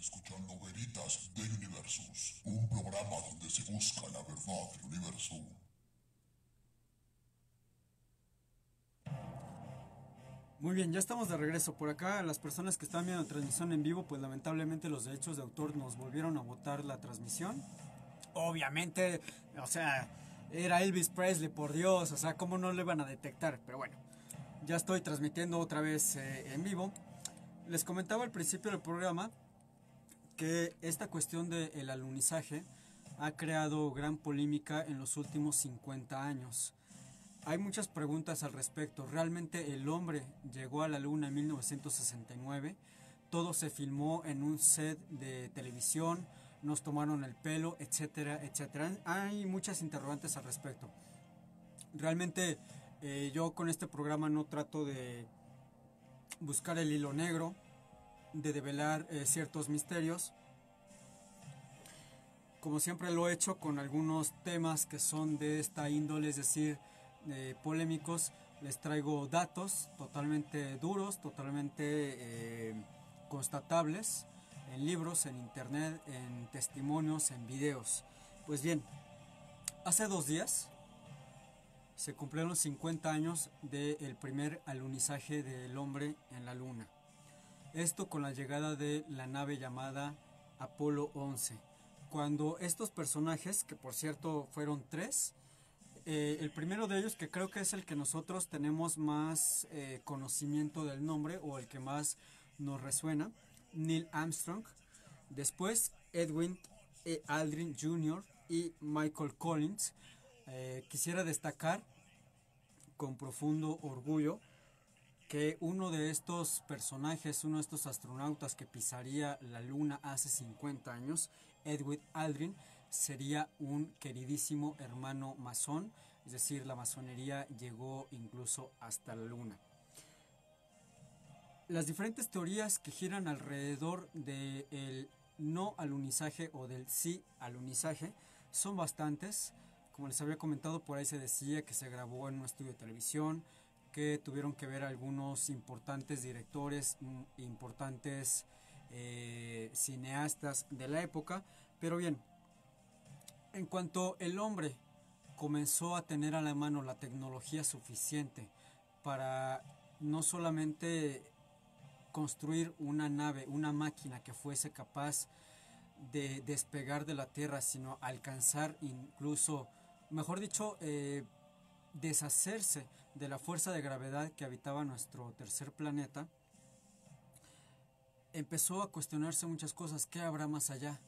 escuchando Veritas de Universus, un programa donde se busca la verdad del universo. Muy bien, ya estamos de regreso por acá. Las personas que están viendo la transmisión en vivo, pues lamentablemente los derechos de autor nos volvieron a botar la transmisión. Obviamente, o sea, era Elvis Presley, por Dios, o sea, ¿cómo no lo iban a detectar? Pero bueno, ya estoy transmitiendo otra vez en vivo. Les comentaba al principio del programa que esta cuestión del alunizaje ha creado gran polémica en los últimos 50 años. Hay muchas preguntas al respecto. ¿Realmente el hombre llegó a la luna en 1969? Todo se filmó en un set de televisión, nos tomaron el pelo, etcétera, etcétera. Hay muchas interrogantes al respecto. Realmente yo con este programa no trato de buscar el hilo negro, de develar ciertos misterios. Como siempre lo he hecho con algunos temas que son de esta índole, es decir, polémicos, les traigo datos totalmente duros, totalmente constatables, en libros, en internet, en testimonios, en videos. Pues bien, hace 2 días se cumplieron 50 años del primer alunizaje del hombre en la luna. Esto con la llegada de la nave llamada Apolo 11. Cuando estos personajes, que por cierto fueron tres, el primero de ellos, que creo que es el que nosotros tenemos más conocimiento del nombre o el que más nos resuena, Neil Armstrong. Después Edwin Aldrin Jr. y Michael Collins. Quisiera destacar con profundo orgullo que uno de estos personajes, uno de estos astronautas que pisaría la luna hace 50 años, Edwin Aldrin, sería un queridísimo hermano masón, es decir, la masonería llegó incluso hasta la luna. Las diferentes teorías que giran alrededor del no alunizaje o del sí alunizaje son bastantes. Como les había comentado, por ahí se decía que se grabó en un estudio de televisión, que tuvieron que ver algunos importantes directores, importantes cineastas de la época. Pero bien, en cuanto el hombre comenzó a tener a la mano la tecnología suficiente para no solamente construir una nave, una máquina que fuese capaz de despegar de la Tierra, sino alcanzar incluso, mejor dicho, deshacerse de la fuerza de gravedad que habitaba nuestro tercer planeta, empezó a cuestionarse muchas cosas. ¿Qué habrá más allá?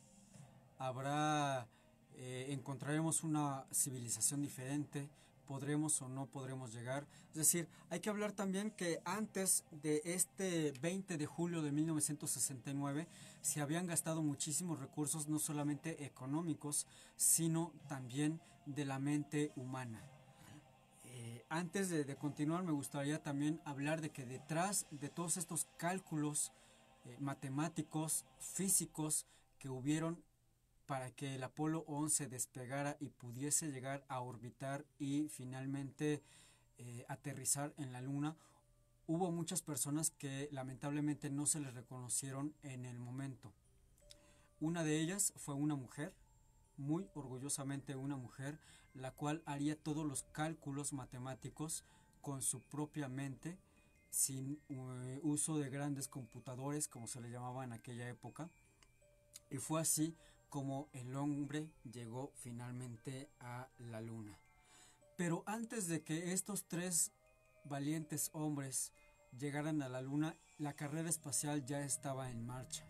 ¿Habrá, encontraremos una civilización diferente? ¿Podremos o no podremos llegar? Es decir, hay que hablar también que antes de este 20 de julio de 1969 se habían gastado muchísimos recursos, no solamente económicos, sino también de la mente humana. Antes de continuar, me gustaría también hablar de que detrás de todos estos cálculos matemáticos, físicos que hubieron para que el Apolo 11 despegara y pudiese llegar a orbitar y finalmente aterrizar en la Luna, hubo muchas personas que lamentablemente no se les reconocieron en el momento. Una de ellas fue una mujer, muy orgullosamente una mujer, la cual haría todos los cálculos matemáticos con su propia mente, sin uso de grandes computadores, como se le llamaba en aquella época. Y fue así como el hombre llegó finalmente a la luna. Pero antes de que estos tres valientes hombres llegaran a la luna, la carrera espacial ya estaba en marcha.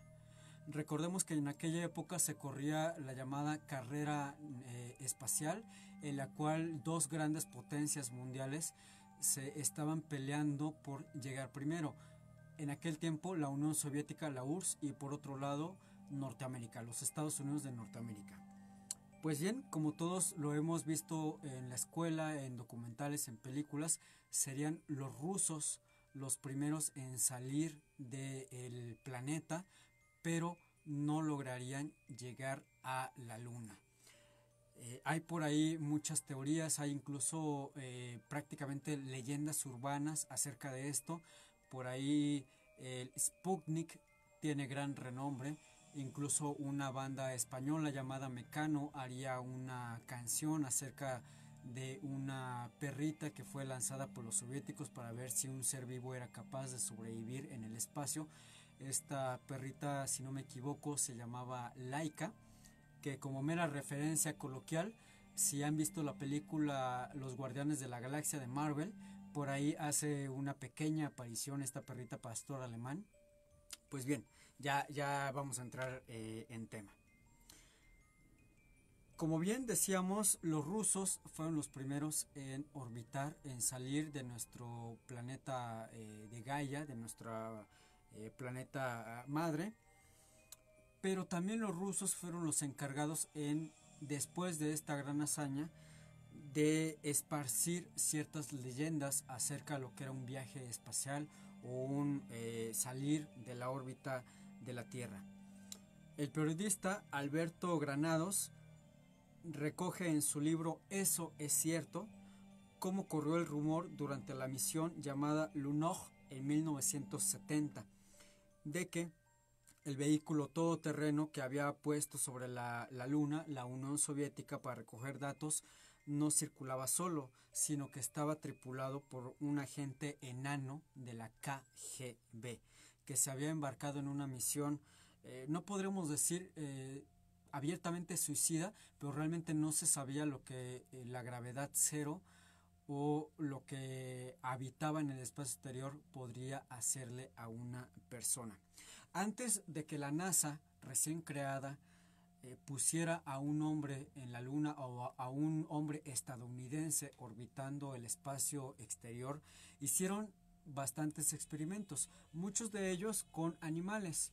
Recordemos que en aquella época se corría la llamada carrera espacial, en la cual dos grandes potencias mundiales se estaban peleando por llegar primero. En aquel tiempo la Unión Soviética, la URSS, y por otro lado Norteamérica, los Estados Unidos de Norteamérica. Pues bien, como todos lo hemos visto en la escuela, en documentales, en películas, serían los rusos los primeros en salir del planeta, pero no lograrían llegar a la luna. Hay por ahí muchas teorías, hay incluso prácticamente leyendas urbanas acerca de esto. Por ahí el Sputnik tiene gran renombre. incluso una banda española llamada Mecano haría una canción acerca de una perrita que fue lanzada por los soviéticos para ver si un ser vivo era capaz de sobrevivir en el espacio. Esta perrita, si no me equivoco, se llamaba Laika, que como mera referencia coloquial, si han visto la película Los Guardianes de la Galaxia de Marvel, por ahí hace una pequeña aparición esta perrita pastor alemán. Pues bien, ya vamos a entrar en tema. Como bien decíamos, los rusos fueron los primeros en orbitar, en salir de nuestro planeta de Gaia, de nuestra planeta madre, pero también los rusos fueron los encargados en, después de esta gran hazaña, de esparcir ciertas leyendas acerca de lo que era un viaje espacial o un salir de la órbita de la Tierra. El periodista Alberto Granados recoge en su libro Eso es cierto, cómo corrió el rumor durante la misión llamada Lunoch en 1970, de que el vehículo todoterreno que había puesto sobre la Luna la Unión Soviética para recoger datos no circulaba solo, sino que estaba tripulado por un agente enano de la KGB, que se había embarcado en una misión, no podremos decir abiertamente suicida, pero realmente no se sabía lo que la gravedad cero o lo que habitaba en el espacio exterior podría hacerle a una persona. Antes de que la NASA, recién creada, pusiera a un hombre en la Luna o a un hombre estadounidense orbitando el espacio exterior, hicieron bastantes experimentos, muchos de ellos con animales.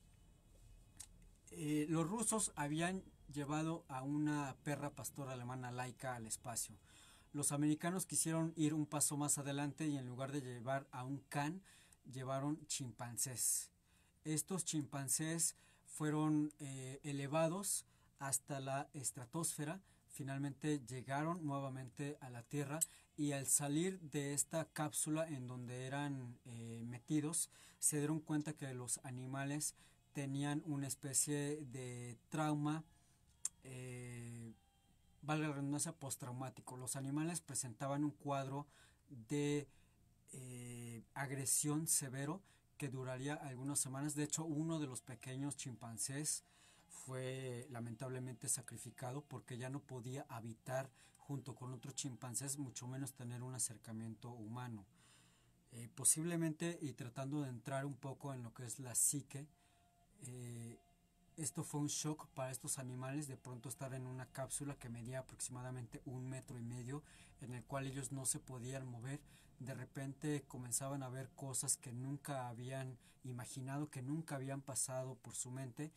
Los rusos habían llevado a una perra pastora alemana Laika al espacio. Los americanos quisieron ir un paso más adelante y en lugar de llevar a un can, llevaron chimpancés. Estos chimpancés fueron elevados hasta la estratosfera, finalmente llegaron nuevamente a la Tierra y al salir de esta cápsula en donde eran metidos, se dieron cuenta que los animales tenían una especie de trauma, valga la redundancia, postraumático. Los animales presentaban un cuadro de agresión severo que duraría algunas semanas. De hecho, uno de los pequeños chimpancés fue lamentablemente sacrificado porque ya no podía habitar junto con otros chimpancés, mucho menos tener un acercamiento humano. Posiblemente, y tratando de entrar un poco en lo que es la psique, esto fue un shock para estos animales, de pronto estar en una cápsula que medía aproximadamente 1,5 metros, en el cual ellos no se podían mover. De repente comenzaban a ver cosas que nunca habían imaginado, que nunca habían pasado por su mente,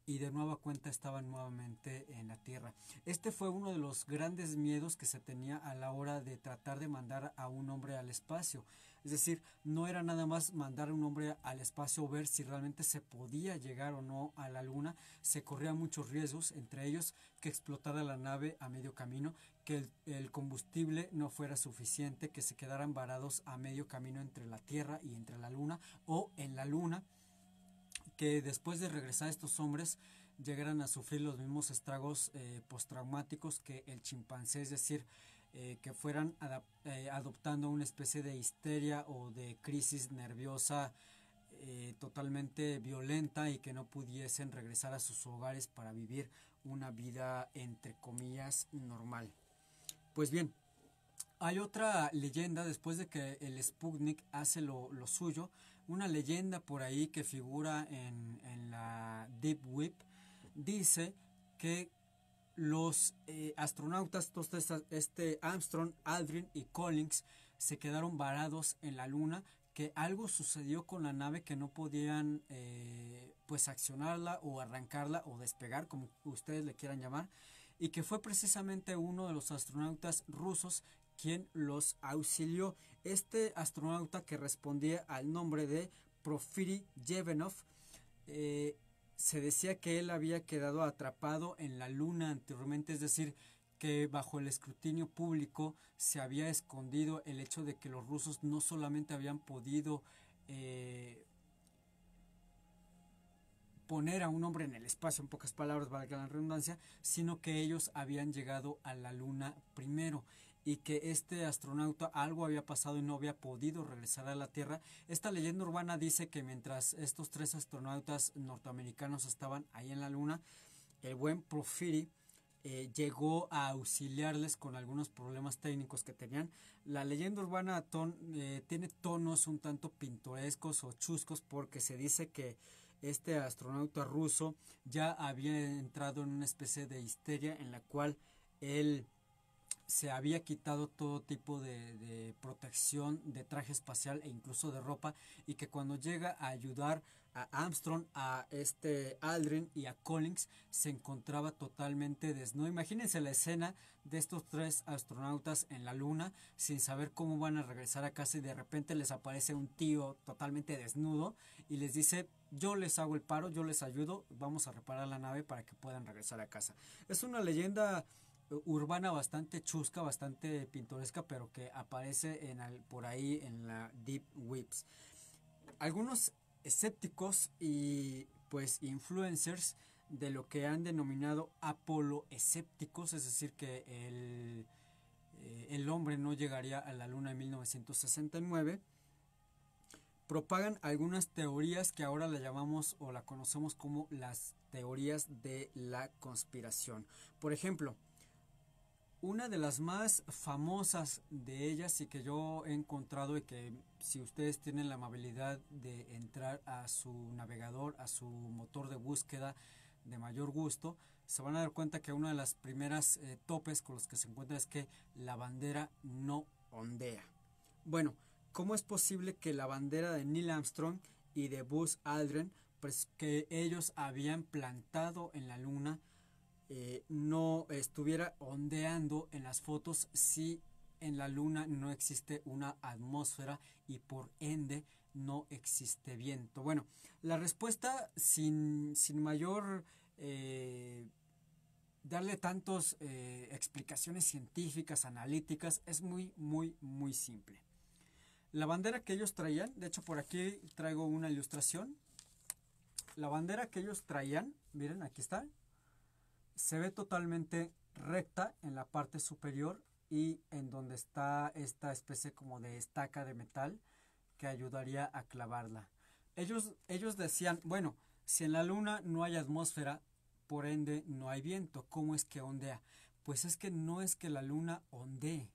y de nueva cuenta estaban nuevamente en la Tierra. Este fue uno de los grandes miedos que se tenía a la hora de tratar de mandar a un hombre al espacio. Es decir, no era nada más mandar a un hombre al espacio o ver si realmente se podía llegar o no a la Luna. Se corrían muchos riesgos, entre ellos que explotara la nave a medio camino, que el combustible no fuera suficiente, que se quedaran varados a medio camino entre la Tierra y entre la Luna, o en la Luna, que después de regresar estos hombres llegaran a sufrir los mismos estragos postraumáticos que el chimpancé, es decir, que fueran adoptando una especie de histeria o de crisis nerviosa totalmente violenta y que no pudiesen regresar a sus hogares para vivir una vida entre comillas normal. Pues bien, hay otra leyenda después de que el Sputnik hace lo suyo, una leyenda por ahí que figura en la Deep Web, dice que los astronautas, Armstrong, Aldrin y Collins, se quedaron varados en la Luna, que algo sucedió con la nave que no podían pues accionarla o arrancarla o despegar, como ustedes le quieran llamar, y que fue precisamente uno de los astronautas rusos quien los auxilió. Este astronauta, que respondía al nombre de Porfiri Yevenov, se decía que él había quedado atrapado en la Luna anteriormente, es decir, que bajo el escrutinio público se había escondido el hecho de que los rusos no solamente habían podido poner a un hombre en el espacio, en pocas palabras, valga la redundancia, sino que ellos habían llegado a la luna primero y que este astronauta algo había pasado y no había podido regresar a la Tierra. Esta leyenda urbana dice que mientras estos 3 astronautas norteamericanos estaban ahí en la luna, el buen Porfiry llegó a auxiliarles con algunos problemas técnicos que tenían. La leyenda urbana tiene tonos un tanto pintorescos o chuscos porque se dice que este astronauta ruso ya había entrado en una especie de histeria en la cual él se había quitado todo tipo de protección, de traje espacial e incluso de ropa, y que cuando llega a ayudar a Armstrong, a Aldrin y a Collins, se encontraba totalmente desnudo. Imagínense la escena de estos 3 astronautas en la luna sin saber cómo van a regresar a casa, y de repente les aparece un tío totalmente desnudo y les dice: yo les hago el paro, yo les ayudo, vamos a reparar la nave para que puedan regresar a casa. Es una leyenda urbana bastante chusca, bastante pintoresca, pero que aparece por ahí en la Deep Webs. Algunos escépticos y pues influencers de lo que han denominado Apolo escépticos, es decir, que el hombre no llegaría a la luna en 1969, propagan algunas teorías que ahora la llamamos o la conocemos como las teorías de la conspiración. Por ejemplo, una de las más famosas de ellas, y que yo he encontrado, y que si ustedes tienen la amabilidad de entrar a su navegador, a su motor de búsqueda de mayor gusto, se van a dar cuenta que una de las primeras topes con los que se encuentra es que la bandera no ondea. Bueno, ¿cómo es posible que la bandera de Neil Armstrong y de Buzz Aldrin, pues que ellos habían plantado en la luna, no estuviera ondeando en las fotos si en la luna no existe una atmósfera y por ende no existe viento? Bueno, la respuesta sin mayor darle tantas explicaciones científicas, analíticas, es muy simple. La bandera que ellos traían, de hecho por aquí traigo una ilustración, la bandera que ellos traían, miren, aquí está, se ve totalmente recta en la parte superior y en donde está esta especie como de estaca de metal que ayudaría a clavarla. Ellos decían, bueno, si en la luna no hay atmósfera, por ende no hay viento, ¿cómo es que ondea? Pues es que no es que la luna ondee,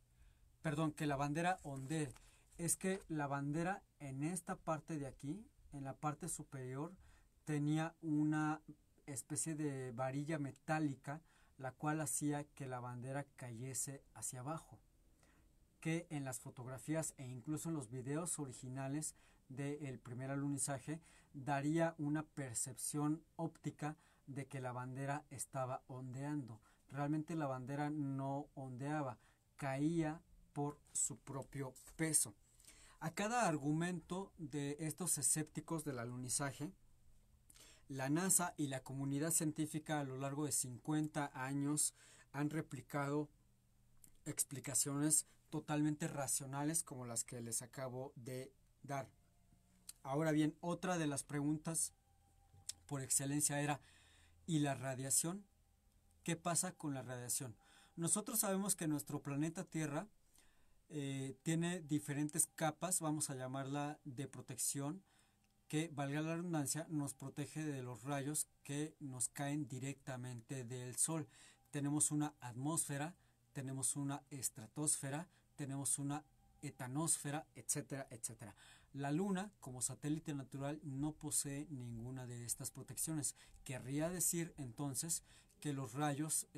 perdón, que la bandera ondee, es que la bandera en esta parte de aquí, en la parte superior, tenía una especie de varilla metálica, la cual hacía que la bandera cayese hacia abajo, que en las fotografías e incluso en los videos originales del primer alunizaje daría una percepción óptica de que la bandera estaba ondeando. Realmente la bandera no ondeaba, caía por su propio peso. A cada argumento de estos escépticos del alunizaje, la NASA y la comunidad científica a lo largo de 50 años han replicado explicaciones totalmente racionales como las que les acabo de dar. Ahora bien, otra de las preguntas por excelencia era: ¿y la radiación? ¿Qué pasa con la radiación? Nosotros sabemos que nuestro planeta Tierra tiene diferentes capas, vamos a llamarla de protección, que, valga la redundancia, nos protege de los rayos que nos caen directamente del Sol. Tenemos una atmósfera, tenemos una estratosfera, tenemos una etanosfera, etcétera, etcétera. La Luna, como satélite natural, no posee ninguna de estas protecciones. Querría decir entonces que los rayos,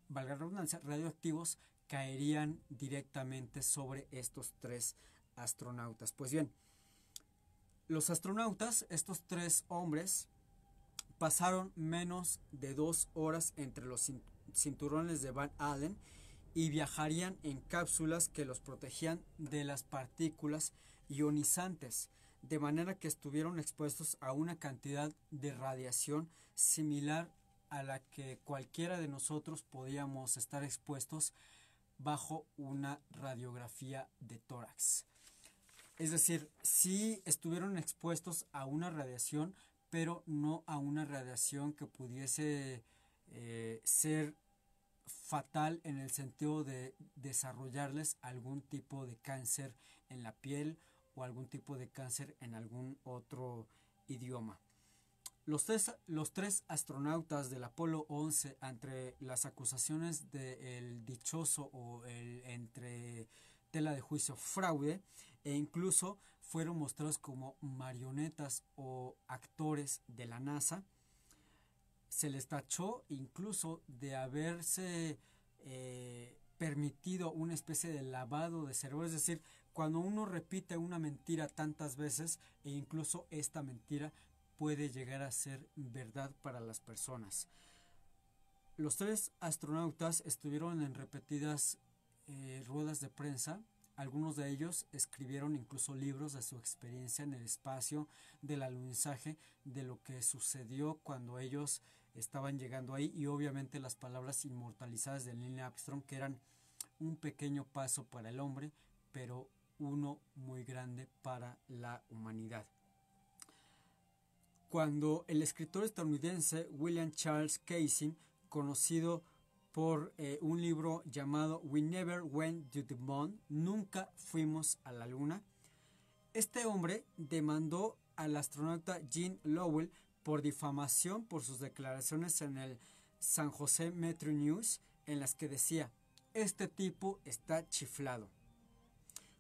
valga la redundancia, radioactivos, caerían directamente sobre estos 3 astronautas. Pues bien, los astronautas, estos 3 hombres, pasaron menos de 2 horas entre los cinturones de Van Allen y viajarían en cápsulas que los protegían de las partículas ionizantes, de manera que estuvieron expuestos a una cantidad de radiación similar a la que cualquiera de nosotros podíamos estar expuestos bajo una radiografía de tórax. Es decir, sí estuvieron expuestos a una radiación, pero no a una radiación que pudiese ser fatal en el sentido de desarrollarles algún tipo de cáncer en la piel o algún tipo de cáncer en algún otro idioma. Los tres astronautas del Apolo 11, entre las acusaciones del dichoso o el entre tela de juicio fraude, e incluso fueron mostrados como marionetas o actores de la NASA, se les tachó incluso de haberse permitido una especie de lavado de cerebro, es decir, cuando uno repite una mentira tantas veces e incluso esta mentira puede llegar a ser verdad para las personas. Los tres astronautas estuvieron en repetidas ruedas de prensa. Algunos de ellos escribieron incluso libros de su experiencia en el espacio, del alunizaje, de lo que sucedió cuando ellos estaban llegando ahí y obviamente las palabras inmortalizadas de Neil Armstrong, que eran un pequeño paso para el hombre, pero uno muy grande para la humanidad. Cuando el escritor estadounidense William Charles Casey, conocido por un libro llamado We Never Went to the Moon, Nunca Fuimos a la Luna, este hombre demandó al astronauta Gene Lowell por difamación por sus declaraciones en el San Jose Metro News, en las que decía: este tipo está chiflado.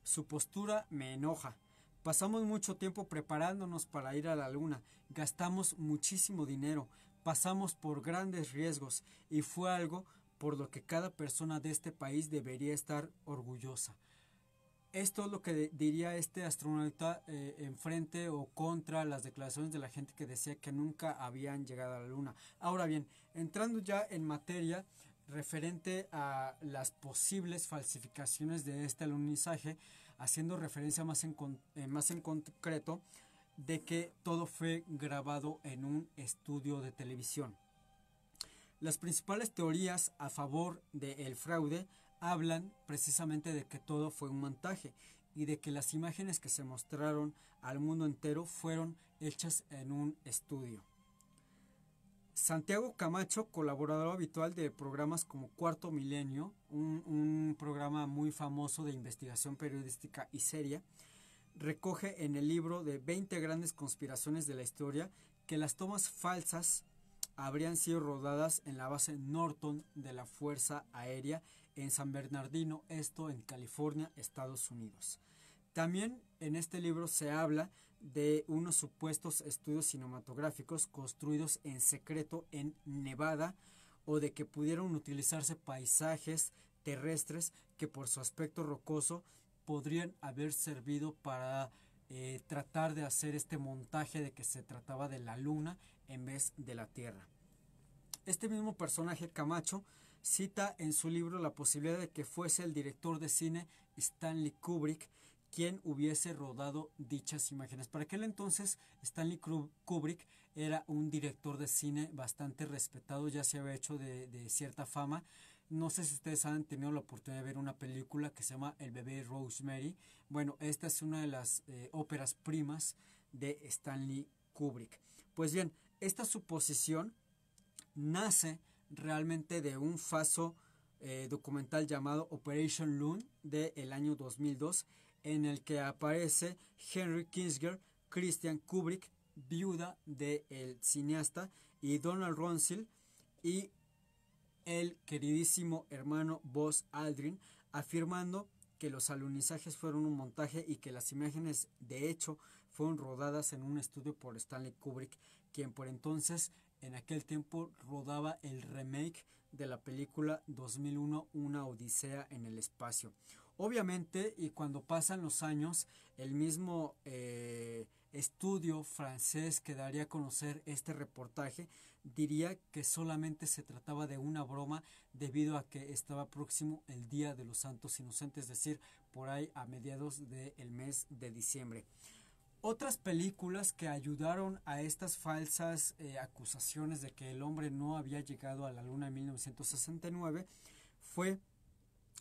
Su postura me enoja. Pasamos mucho tiempo preparándonos para ir a la luna, gastamos muchísimo dinero, pasamos por grandes riesgos y fue algo por lo que cada persona de este país debería estar orgullosa. Esto es lo que diría este astronauta en frente o contra las declaraciones de la gente que decía que nunca habían llegado a la luna. Ahora bien, entrando ya en materia referente a las posibles falsificaciones de este alunizaje, haciendo referencia más en concreto de que todo fue grabado en un estudio de televisión. Las principales teorías a favor del fraude hablan precisamente de que todo fue un montaje y de que las imágenes que se mostraron al mundo entero fueron hechas en un estudio. Santiago Camacho, colaborador habitual de programas como Cuarto Milenio, un programa muy famoso de investigación periodística y seria, recoge en el libro de 20 grandes conspiraciones de la historia que las tomas falsas habrían sido rodadas en la base Norton de la Fuerza Aérea en San Bernardino, esto en California, Estados Unidos. También en este libro se habla de unos supuestos estudios cinematográficos construidos en secreto en Nevada o de que pudieron utilizarse paisajes terrestres que por su aspecto rocoso podrían haber servido para tratar de hacer este montaje de que se trataba de la luna en vez de la Tierra. Este mismo personaje, Camacho, cita en su libro la posibilidad de que fuese el director de cine Stanley Kubrick quien hubiese rodado dichas imágenes. Para aquel entonces, Stanley Kubrick era un director de cine bastante respetado, ya se había hecho de cierta fama. No sé si ustedes han tenido la oportunidad de ver una película que se llama El bebé Rosemary. Bueno, esta es una de las óperas primas de Stanley Kubrick. Pues bien, esta suposición nace realmente de un falso documental llamado Operation Loon del año 2002, en el que aparece Henry Kissinger, Christian Kubrick, viuda del cineasta, y Donald Rumsfeld y el queridísimo hermano Buzz Aldrin, afirmando que los alunizajes fueron un montaje y que las imágenes de hecho fueron rodadas en un estudio por Stanley Kubrick, quien por entonces en aquel tiempo rodaba el remake de la película 2001 Una Odisea en el Espacio. Obviamente, y cuando pasan los años, el mismo estudio francés que daría a conocer este reportaje diría que solamente se trataba de una broma debido a que estaba próximo el Día de los Santos Inocentes, es decir, por ahí a mediados del mes de diciembre. Otras películas que ayudaron a estas falsas acusaciones de que el hombre no había llegado a la luna en 1969 fue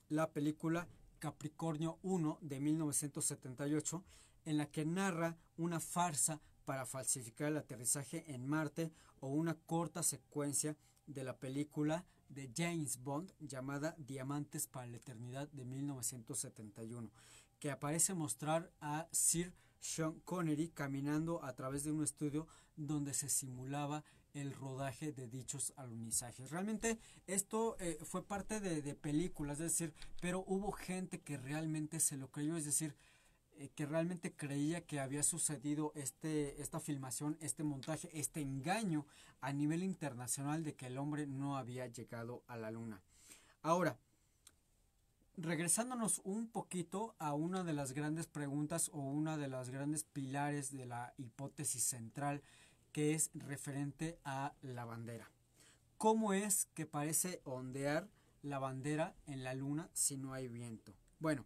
la película Capricornio 1 de 1978, en la que narra una farsa para falsificar el aterrizaje en Marte, o una corta secuencia de la película de James Bond llamada Diamantes para la Eternidad de 1971, que aparece mostrar a Sir Sean Connery caminando a través de un estudio donde se simulaba el rodaje de dichos alunizajes. Realmente esto fue parte de películas, es decir, pero hubo gente que realmente se lo creyó, es decir, que realmente creía que había sucedido esta filmación, este montaje, este engaño a nivel internacional de que el hombre no había llegado a la luna. Ahora, regresándonos un poquito a una de las grandes preguntas o una de las grandes pilares de la hipótesis central, que es referente a la bandera. ¿Cómo es que parece ondear la bandera en la luna si no hay viento? Bueno,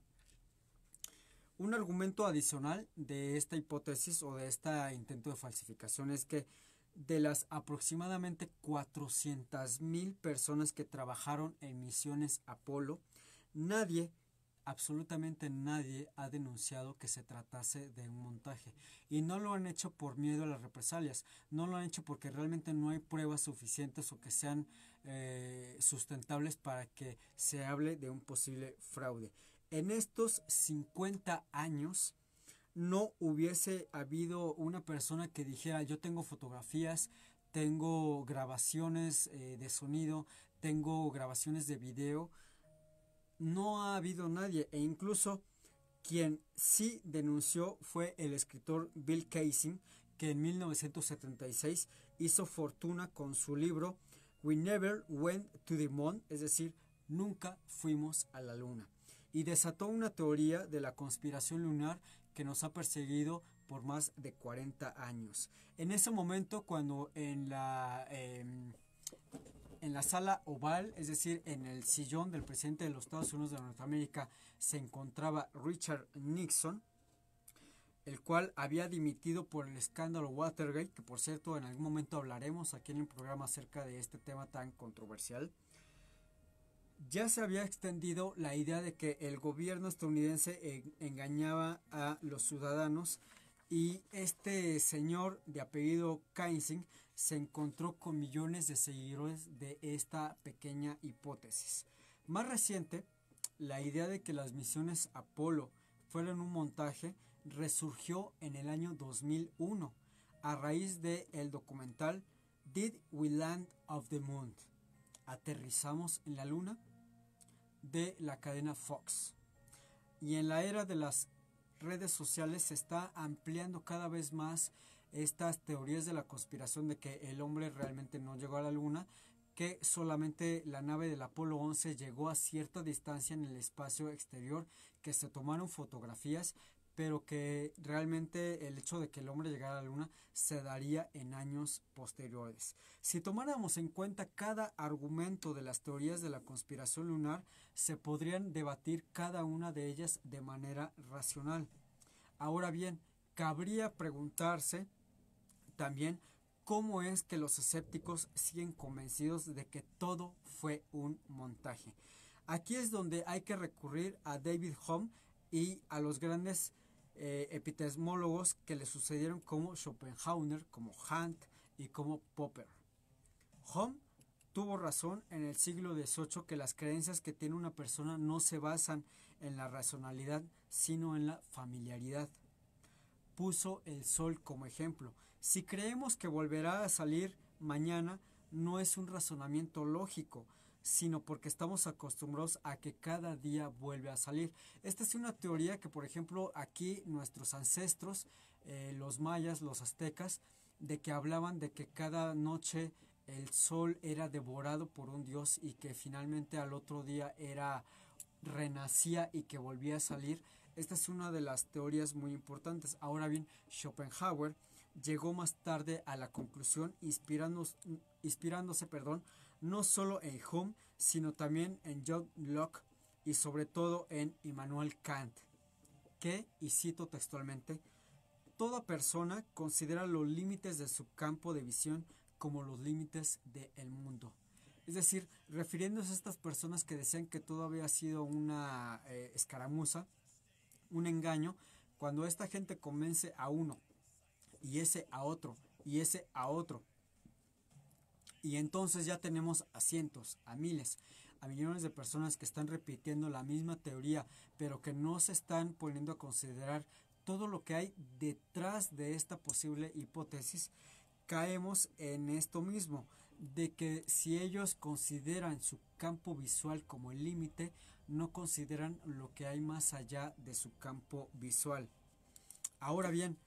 un argumento adicional de esta hipótesis o de este intento de falsificación es que de las aproximadamente 400,000 personas que trabajaron en misiones Apolo, nadie, absolutamente nadie, ha denunciado que se tratase de un montaje. Y no lo han hecho por miedo a las represalias, no lo han hecho porque realmente no hay pruebas suficientes o que sean sustentables para que se hable de un posible fraude. En estos 50 años no hubiese habido una persona que dijera: yo tengo fotografías, tengo grabaciones de sonido, tengo grabaciones de video. No ha habido nadie, e incluso quien sí denunció fue el escritor Bill Kaysing, que en 1976 hizo fortuna con su libro We Never Went to the Moon, es decir, nunca fuimos a la luna, y desató una teoría de la conspiración lunar que nos ha perseguido por más de 40 años. En ese momento, cuando en la sala oval, es decir, en el sillón del presidente de los Estados Unidos de Norteamérica, se encontraba Richard Nixon, el cual había dimitido por el escándalo Watergate, que por cierto en algún momento hablaremos aquí en el programa acerca de este tema tan controversial. Ya se había extendido la idea de que el gobierno estadounidense engañaba a los ciudadanos, y este señor de apellido Kaysing se encontró con millones de seguidores de esta pequeña hipótesis. Más reciente, la idea de que las misiones Apolo fueron un montaje resurgió en el año 2001 a raíz del documental Did We Land on the Moon? ¿Aterrizamos en la luna?, de la cadena Fox. Y en la era de las redes sociales se está ampliando cada vez más estas teorías de la conspiración de que el hombre realmente no llegó a la luna, que solamente la nave del Apolo 11 llegó a cierta distancia en el espacio exterior, que se tomaron fotografías, pero que realmente el hecho de que el hombre llegara a la luna se daría en años posteriores. Si tomáramos en cuenta cada argumento de las teorías de la conspiración lunar, se podrían debatir cada una de ellas de manera racional. Ahora bien, cabría preguntarse también cómo es que los escépticos siguen convencidos de que todo fue un montaje. Aquí es donde hay que recurrir a David Hume y a los grandes epistemólogos que le sucedieron, como Schopenhauer, como Kant y como Popper. Hume tuvo razón en el siglo XVIII que las creencias que tiene una persona no se basan en la racionalidad, sino en la familiaridad. Puso el sol como ejemplo. Si creemos que volverá a salir mañana, no es un razonamiento lógico, sino porque estamos acostumbrados a que cada día vuelve a salir. Esta es una teoría que, por ejemplo, aquí nuestros ancestros, los mayas, los aztecas, de que hablaban de que cada noche el sol era devorado por un dios y que finalmente al otro día renacía y que volvía a salir. Esta es una de las teorías muy importantes. Ahora bien, Schopenhauer llegó más tarde a la conclusión, inspirándose, no solo en Hume, sino también en John Locke y sobre todo en Immanuel Kant, que, y cito textualmente, toda persona considera los límites de su campo de visión como los límites del mundo. Es decir, refiriéndose a estas personas que decían que todo había sido una escaramuza, un engaño, cuando esta gente convence a uno y ese a otro, y ese a otro. Y entonces ya tenemos a cientos, a miles, a millones de personas que están repitiendo la misma teoría, pero que no se están poniendo a considerar todo lo que hay detrás de esta posible hipótesis. Caemos en esto mismo, de que si ellos consideran su campo visual como el límite, no consideran lo que hay más allá de su campo visual. Ahora bien,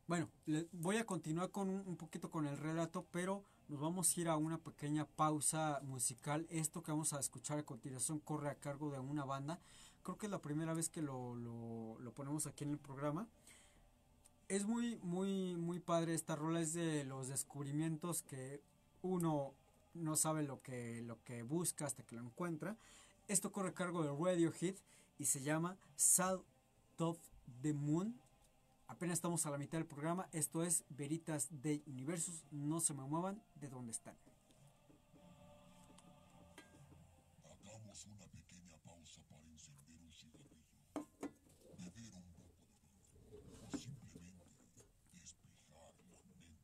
bueno, voy a continuar con un poquito con el relato, pero nos vamos a ir a una pequeña pausa musical. Esto que vamos a escuchar a continuación corre a cargo de una banda. Creo que es la primera vez que lo ponemos aquí en el programa. Es muy padre esta rola, es de los descubrimientos que uno no sabe lo que busca hasta que lo encuentra. Esto corre a cargo de Radiohead y se llama Salt of the Moon. Apenas estamos a la mitad del programa. Esto es Veritas de Universus. No se me muevan de donde están. Hagamos una pequeña pausa para encender un cigarrillo, beber un poco de vino o simplemente despejar la mente.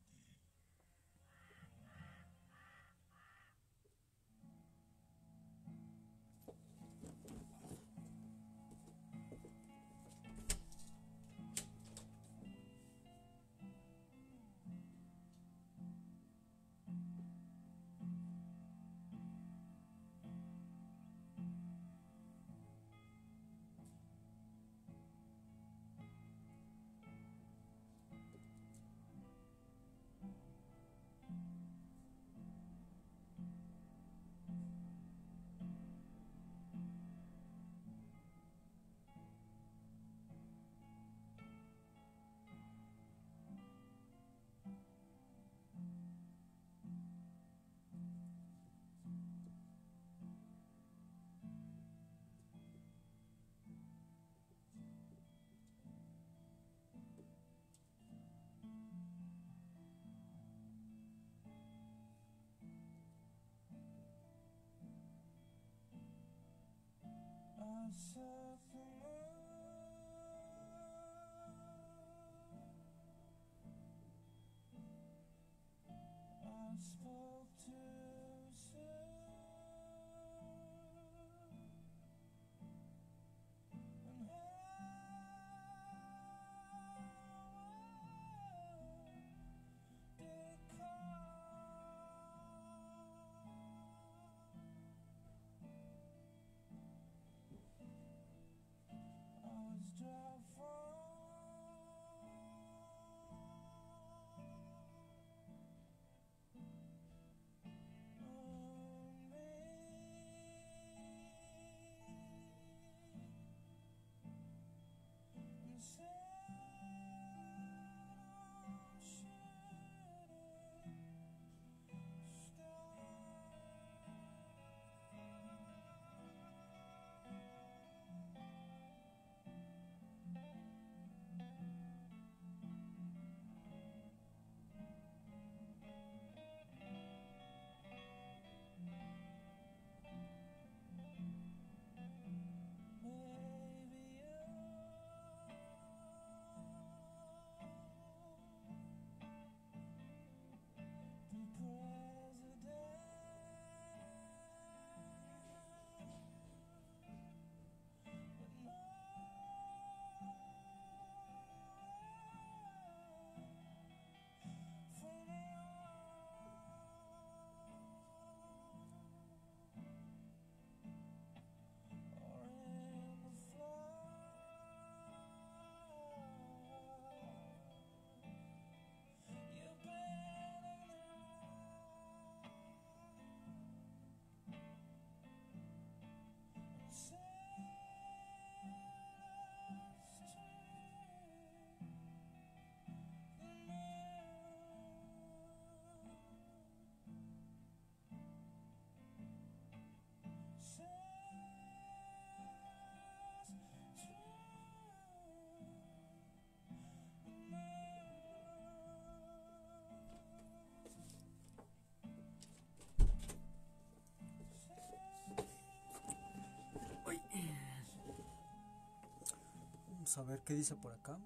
Vamos a ver qué dice por acá.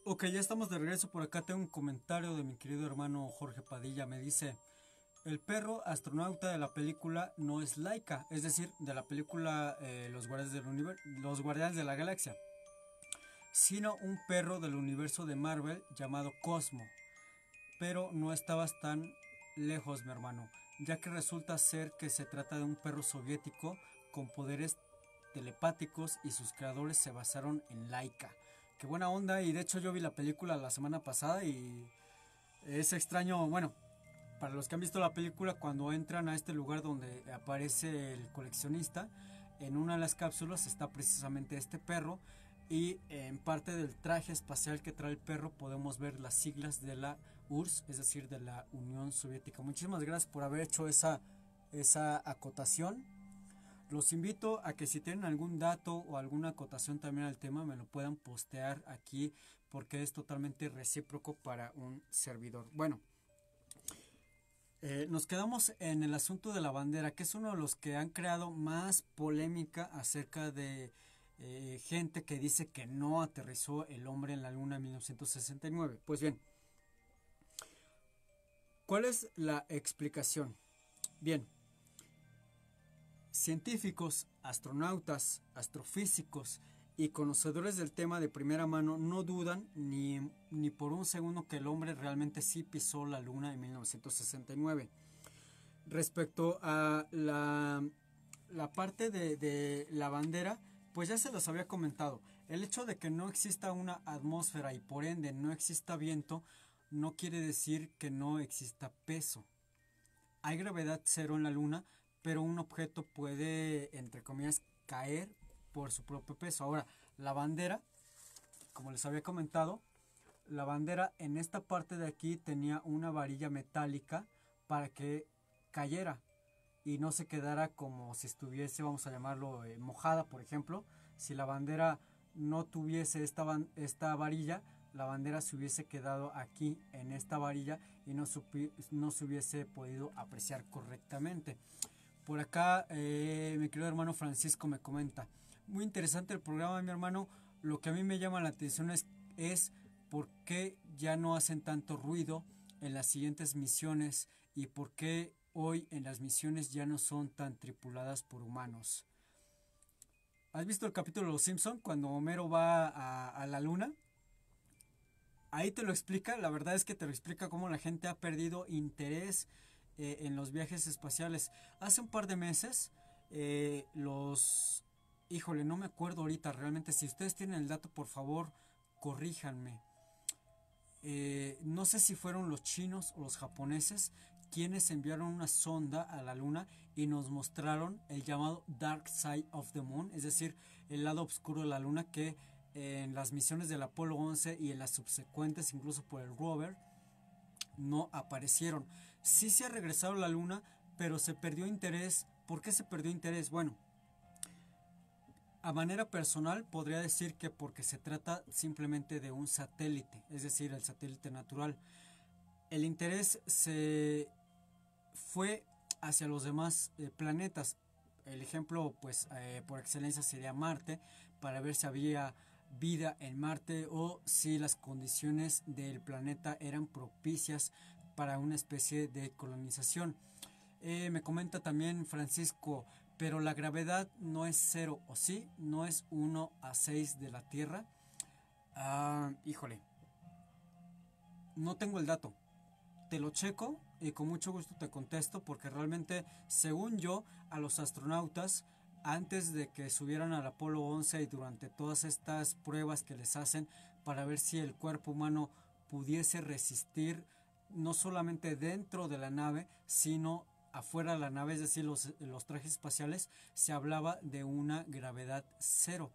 Ok, ya estamos de regreso. Por acá tengo un comentario de mi querido hermano Jorge Padilla. Me dice: el perro astronauta de la película no es Laika, es decir, de la película Los Guardianes de la Galaxia, sino un perro del universo de Marvel llamado Cosmo. Pero no estabas tan lejos, mi hermano, ya que resulta ser que se trata de un perro soviético con poderes telepáticos y sus creadores se basaron en Laika. Qué buena onda, y de hecho yo vi la película la semana pasada y es extraño, bueno, para los que han visto la película, cuando entran a este lugar donde aparece el coleccionista, en una de las cápsulas está precisamente este perro y en parte del traje espacial que trae el perro podemos ver las siglas de la URSS, es decir, de la Unión Soviética. Muchísimas gracias por haber hecho esa acotación. Los invito a que si tienen algún dato o alguna acotación también al tema me lo puedan postear aquí porque es totalmente recíproco para un servidor. Bueno, nos quedamos en el asunto de la bandera, que es uno de los que han creado más polémica acerca de gente que dice que no aterrizó el hombre en la luna en 1969. Pues bien, ¿cuál es la explicación? Bien, científicos, astronautas, astrofísicos y conocedores del tema de primera mano no dudan ni por un segundo que el hombre realmente sí pisó la luna en 1969. Respecto a la parte de la bandera, pues ya se los había comentado. El hecho de que no exista una atmósfera y por ende no exista viento no quiere decir que no exista peso. Hay gravedad cero en la luna, pero un objeto puede, entre comillas, caer por su propio peso. Ahora, la bandera, como les había comentado, la bandera en esta parte de aquí tenía una varilla metálica para que cayera y no se quedara como si estuviese, vamos a llamarlo, mojada, por ejemplo. Si la bandera no tuviese esta varilla, la bandera se hubiese quedado aquí en esta varilla y no se hubiese podido apreciar correctamente. Por acá mi querido hermano Francisco me comenta: muy interesante el programa, mi hermano. Lo que a mí me llama la atención es por qué ya no hacen tanto ruido en las siguientes misiones y por qué hoy en las misiones ya no son tan tripuladas por humanos. ¿Has visto el capítulo de Los Simpson cuando Homero va a la luna? Ahí te lo explica, la verdad es que te lo explica cómo la gente ha perdido interés en los viajes espaciales. Hace un par de meses, híjole, no me acuerdo ahorita realmente, si ustedes tienen el dato, por favor, corríjanme. No sé si fueron los chinos o los japoneses quienes enviaron una sonda a la luna y nos mostraron el llamado Dark Side of the Moon, es decir, el lado oscuro de la luna, que en las misiones del Apolo 11 y en las subsecuentes, incluso por el rover, no aparecieron. Sí se ha regresado a la luna, pero se perdió interés. ¿Por qué se perdió interés? Bueno, a manera personal podría decir que porque se trata simplemente de un satélite, es decir, el satélite natural. El interés se fue hacia los demás planetas. El ejemplo, pues, por excelencia sería Marte, para ver si había vida en Marte o si las condiciones del planeta eran propicias para una especie de colonización. Me comenta también Francisco: pero la gravedad no es 0, ¿o sí? ¿No es 1/6 de la Tierra? Híjole, no tengo el dato. Te lo checo y con mucho gusto te contesto, porque realmente, según yo, a los astronautas, antes de que subieran al Apolo 11 y durante todas estas pruebas que les hacen para ver si el cuerpo humano pudiese resistir no solamente dentro de la nave, sino afuera de la nave, es decir, los trajes espaciales, se hablaba de una gravedad cero.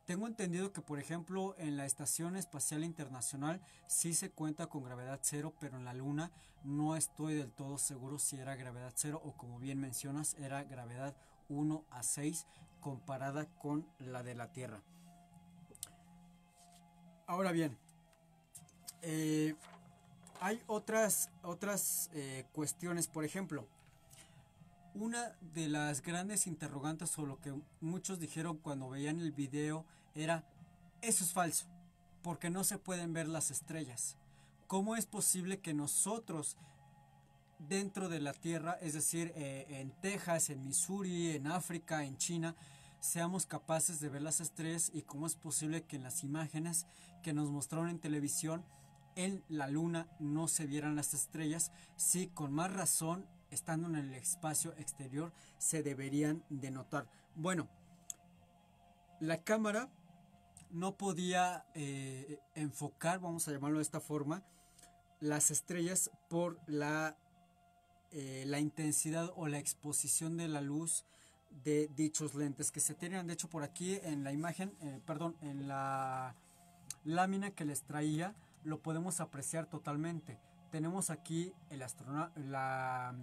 Tengo entendido que, por ejemplo, en la Estación Espacial Internacional sí se cuenta con gravedad cero, pero en la Luna no estoy del todo seguro si era gravedad cero o, como bien mencionas, era gravedad 1/6 comparada con la de la Tierra. Ahora bien, hay otras cuestiones. Por ejemplo, una de las grandes interrogantes, o lo que muchos dijeron cuando veían el video, era: eso es falso. porque no se pueden ver las estrellas. ¿Cómo es posible que nosotros dentro de la Tierra, es decir, en Texas, en Missouri, en África, en China, seamos capaces de ver las estrellas, y cómo es posible que en las imágenes que nos mostraron en televisión en la luna no se vieran las estrellas? Sí, con más razón, estando en el espacio exterior, se deberían de notar. Bueno, la cámara no podía enfocar, vamos a llamarlo de esta forma, las estrellas por la intensidad o la exposición de la luz de dichos lentes que se tenían. De hecho, por aquí en la imagen, en la lámina que les traía, lo podemos apreciar totalmente. Tenemos aquí el astronauta,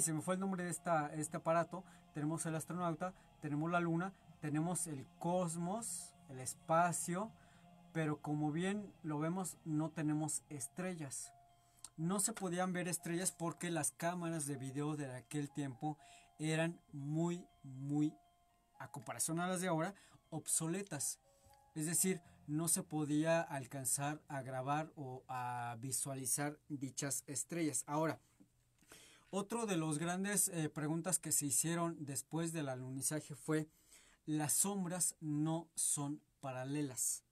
se me fue el nombre de este aparato. Tenemos el astronauta, tenemos la luna, tenemos el cosmos, el espacio, pero como bien lo vemos, no tenemos estrellas. No se podían ver estrellas porque las cámaras de video de aquel tiempo eran muy, a comparación a las de ahora, obsoletas. Es decir, no se podía alcanzar a grabar o a visualizar dichas estrellas. Ahora, otro de los grandes preguntas que se hicieron después del alunizaje fue: las sombras no son paralelas.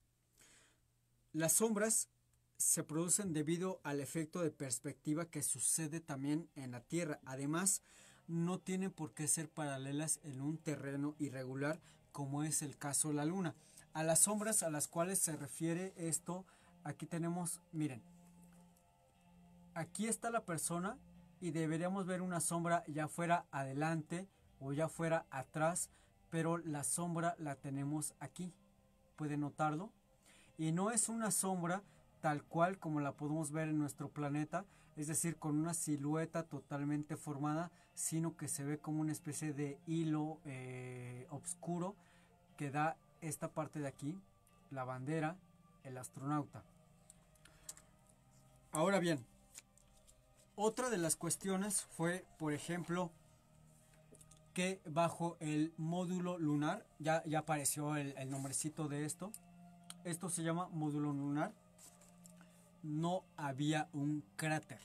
Las sombras se producen debido al efecto de perspectiva que sucede también en la Tierra. Además, no tienen por qué ser paralelas en un terreno irregular como es el caso de la Luna. A las sombras a las cuales se refiere esto, aquí tenemos, miren, aquí está la persona y deberíamos ver una sombra ya fuera adelante o ya fuera atrás, pero la sombra la tenemos aquí. ¿Pueden notarlo? Y no es una sombra tal cual como la podemos ver en nuestro planeta, es decir, con una silueta totalmente formada, sino que se ve como una especie de hilo oscuro que da esta parte de aquí, la bandera, el astronauta. Ahora bien, otra de las cuestiones fue, por ejemplo, que bajo el módulo lunar, ya apareció el nombrecito de esto se llama módulo lunar, no había un cráter.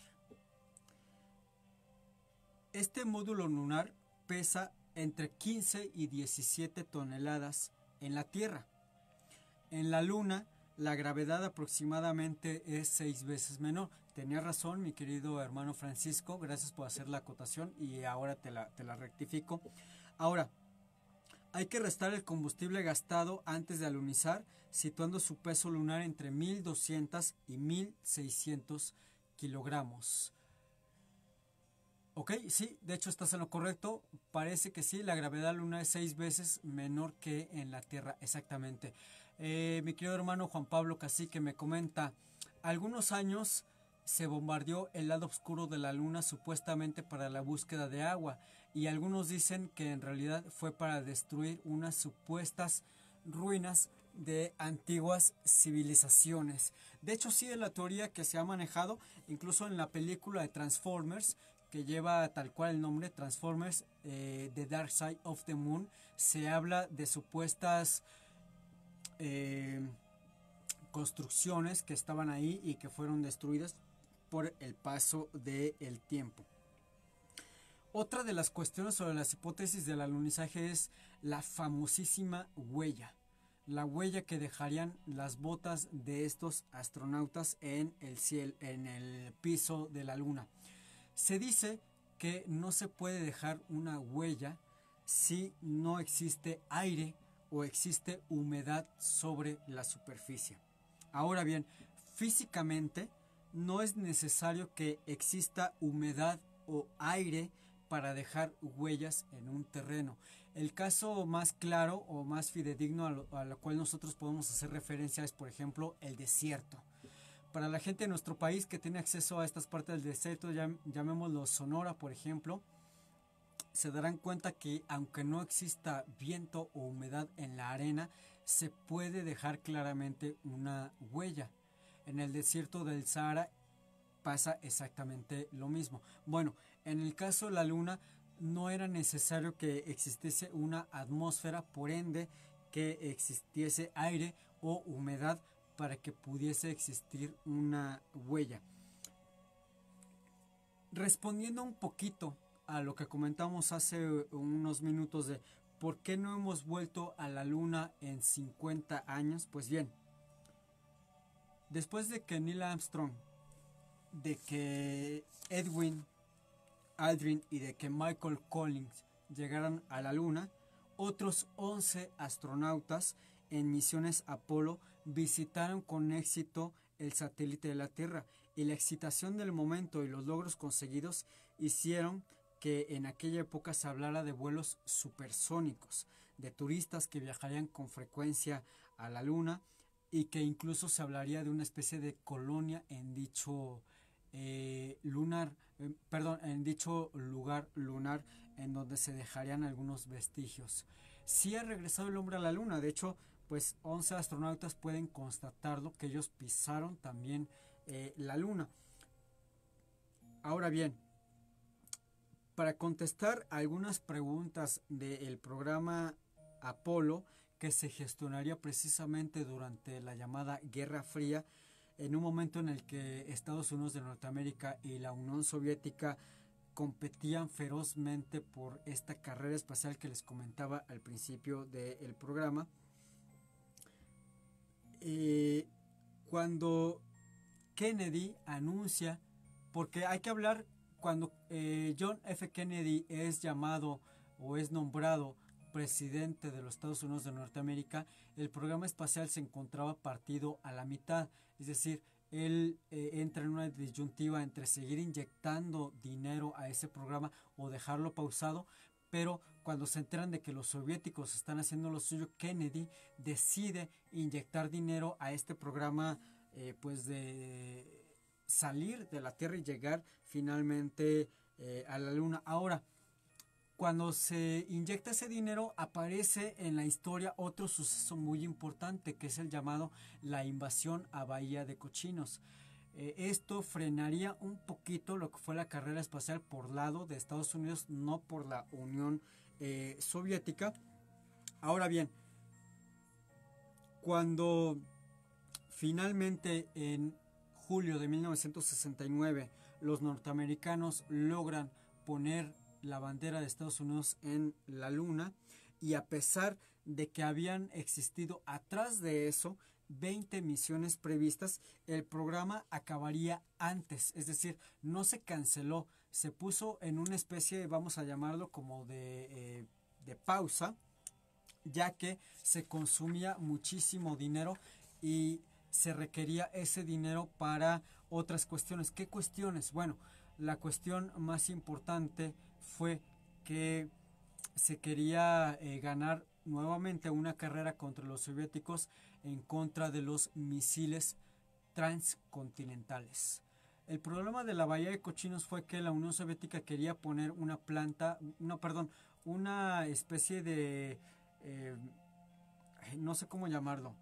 Este módulo lunar pesa entre 15 y 17 toneladas en la Tierra. En la Luna, la gravedad aproximadamente es 6 veces menor. Tenía razón, mi querido hermano Francisco, gracias por hacer la acotación y ahora te la rectifico. Ahora, hay que restar el combustible gastado antes de alunizar, situando su peso lunar entre 1200 y 1600 kilogramos. Ok, sí, de hecho estás en lo correcto. Parece que sí, la gravedad lunar es 6 veces menor que en la Tierra, exactamente. Mi querido hermano Juan Pablo Cacique me comenta: algunos años se bombardeó el lado oscuro de la Luna supuestamente para la búsqueda de agua, y algunos dicen que en realidad fue para destruir unas supuestas ruinas de antiguas civilizaciones. De hecho, sí, es la teoría que se ha manejado, incluso en la película de Transformers, que lleva tal cual el nombre, Transformers, The Dark Side of the Moon, se habla de supuestas construcciones que estaban ahí y que fueron destruidas por el paso del tiempo. Otra de las cuestiones sobre las hipótesis del alunizaje es la famosísima huella. La huella que dejarían las botas de estos astronautas en el cielo, en el piso de la Luna. Se dice que no se puede dejar una huella si no existe aire o existe humedad sobre la superficie. Ahora bien, físicamente no es necesario que exista humedad o aire para dejar huellas en un terreno. El caso más claro o más fidedigno a lo cual nosotros podemos hacer referencia es, por ejemplo, el desierto. Para la gente de nuestro país que tiene acceso a estas partes del desierto, llamémoslo Sonora, por ejemplo, se darán cuenta que aunque no exista viento o humedad en la arena, se puede dejar claramente una huella. En el desierto del Sahara pasa exactamente lo mismo. Bueno, en el caso de la Luna no era necesario que existiese una atmósfera, por ende que existiese aire o humedad para que pudiese existir una huella. Respondiendo un poquito a lo que comentamos hace unos minutos de por qué no hemos vuelto a la luna en 50 años, pues bien, después de que Neil Armstrong, de que Edwin Aldrin y de que Michael Collins llegaran a la luna, otros 11 astronautas en misiones Apolo visitaron con éxito el satélite de la Tierra, y la excitación del momento y los logros conseguidos hicieron que en aquella época se hablara de vuelos supersónicos, de turistas que viajarían con frecuencia a la luna, y que incluso se hablaría de una especie de colonia en dicho en dicho lugar lunar, en donde se dejarían algunos vestigios. Sí ha regresado el hombre a la luna, de hecho, pues 11 astronautas pueden constatarlo, que ellos pisaron también la luna. Ahora bien, para contestar algunas preguntas del programa Apolo, que se gestionaría precisamente durante la llamada Guerra Fría, en un momento en el que Estados Unidos de Norteamérica y la Unión Soviética competían ferozmente por esta carrera espacial que les comentaba al principio del programa. Cuando Kennedy anuncia, porque hay que hablar, cuando John F. Kennedy es llamado o es nombrado presidente de los Estados Unidos de Norteamérica, el programa espacial se encontraba partido a la mitad, es decir, él entra en una disyuntiva entre seguir inyectando dinero a ese programa o dejarlo pausado, pero cuando se enteran de que los soviéticos están haciendo lo suyo, Kennedy decide inyectar dinero a este programa, pues de salir de la Tierra y llegar finalmente a la Luna. Ahora, cuando se inyecta ese dinero, aparece en la historia otro suceso muy importante, que es el llamado la invasión a Bahía de Cochinos. Esto frenaría un poquito lo que fue la carrera espacial por lado de Estados Unidos, no por la Unión Soviética. Ahora bien, cuando finalmente en julio de 1969 los norteamericanos logran poner la bandera de Estados Unidos en la luna, y a pesar de que habían existido atrás de eso 20 misiones previstas, el programa acabaría antes, es decir, no se canceló, se puso en una especie, vamos a llamarlo como de pausa, ya que se consumía muchísimo dinero y se requería ese dinero para otras cuestiones. ¿Qué cuestiones? Bueno, la cuestión más importante fue que se quería ganar nuevamente una carrera contra los soviéticos en contra de los misiles transcontinentales. El problema de la Bahía de Cochinos fue que la Unión Soviética quería poner una especie de, no sé cómo llamarlo,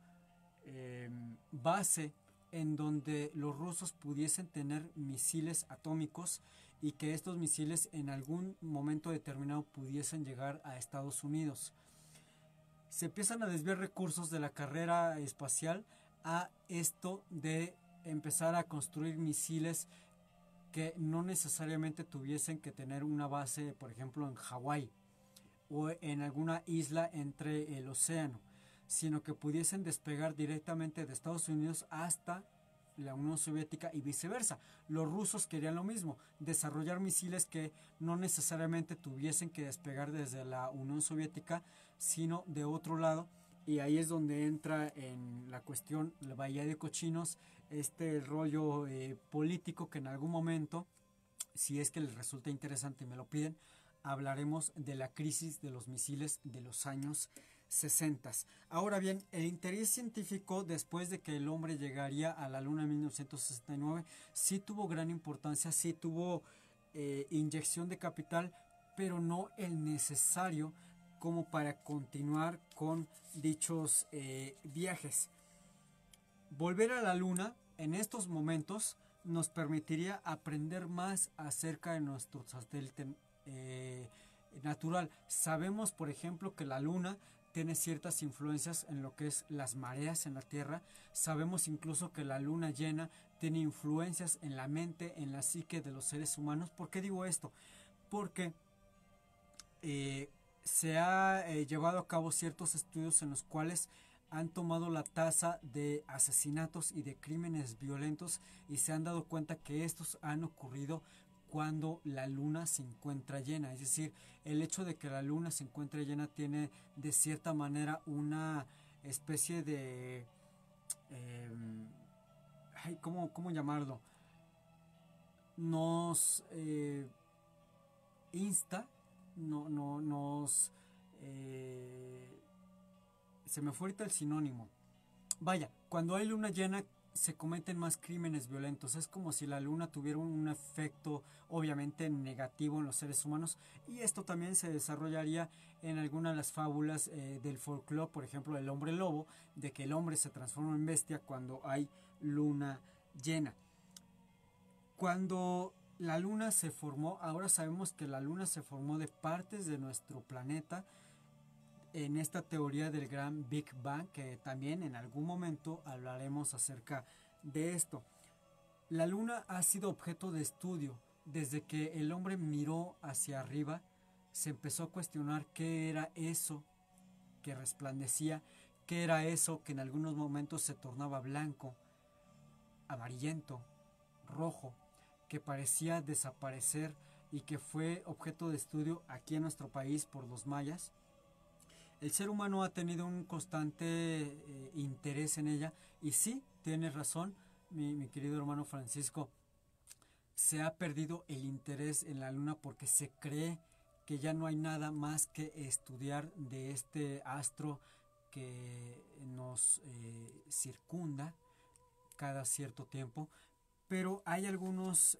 base en donde los rusos pudiesen tener misiles atómicos y que estos misiles en algún momento determinado pudiesen llegar a Estados Unidos. Se empiezan a desviar recursos de la carrera espacial a esto de empezar a construir misiles que no necesariamente tuviesen que tener una base, por ejemplo, en Hawái o en alguna isla entre el océano, sino que pudiesen despegar directamente de Estados Unidos hasta la Unión Soviética y viceversa. Los rusos querían lo mismo, desarrollar misiles que no necesariamente tuviesen que despegar desde la Unión Soviética, sino de otro lado, y ahí es donde entra en la cuestión la Bahía de Cochinos, este rollo político que en algún momento, si es que les resulta interesante y me lo piden, hablaremos de la crisis de los misiles de los años 60. Ahora bien, el interés científico después de que el hombre llegaría a la luna en 1969 sí tuvo gran importancia, sí tuvo inyección de capital, pero no el necesario como para continuar con dichos viajes. Volver a la luna en estos momentos nos permitiría aprender más acerca de nuestro satélite natural. Sabemos, por ejemplo, que la luna tiene ciertas influencias en lo que es las mareas en la Tierra. Sabemos incluso que la luna llena tiene influencias en la mente, en la psique de los seres humanos. ¿Por qué digo esto? Porque se ha llevado a cabo ciertos estudios en los cuales han tomado la tasa de asesinatos y de crímenes violentos y se han dado cuenta que estos han ocurrido cuando la luna se encuentra llena. Es decir, el hecho de que la luna se encuentre llena tiene de cierta manera una especie de... ¿cómo llamarlo? Nos insta, nos... se me fue ahorita el sinónimo. Vaya, cuando hay luna llena se cometen más crímenes violentos. Es como si la luna tuviera un efecto obviamente negativo en los seres humanos, y esto también se desarrollaría en algunas de las fábulas del folclore, por ejemplo el hombre lobo, de que el hombre se transforma en bestia cuando hay luna llena. Cuando la luna se formó, ahora sabemos que la luna se formó de partes de nuestro planeta en esta teoría del gran Big Bang, que también en algún momento hablaremos acerca de esto. La luna ha sido objeto de estudio desde que el hombre miró hacia arriba. Se empezó a cuestionar qué era eso que resplandecía, qué era eso que en algunos momentos se tornaba blanco, amarillento, rojo, que parecía desaparecer y que fue objeto de estudio aquí en nuestro país por los mayas. El ser humano ha tenido un constante interés en ella, y sí, tienes razón, mi querido hermano Francisco, se ha perdido el interés en la luna porque se cree que ya no hay nada más que estudiar de este astro que nos circunda cada cierto tiempo, pero hay algunos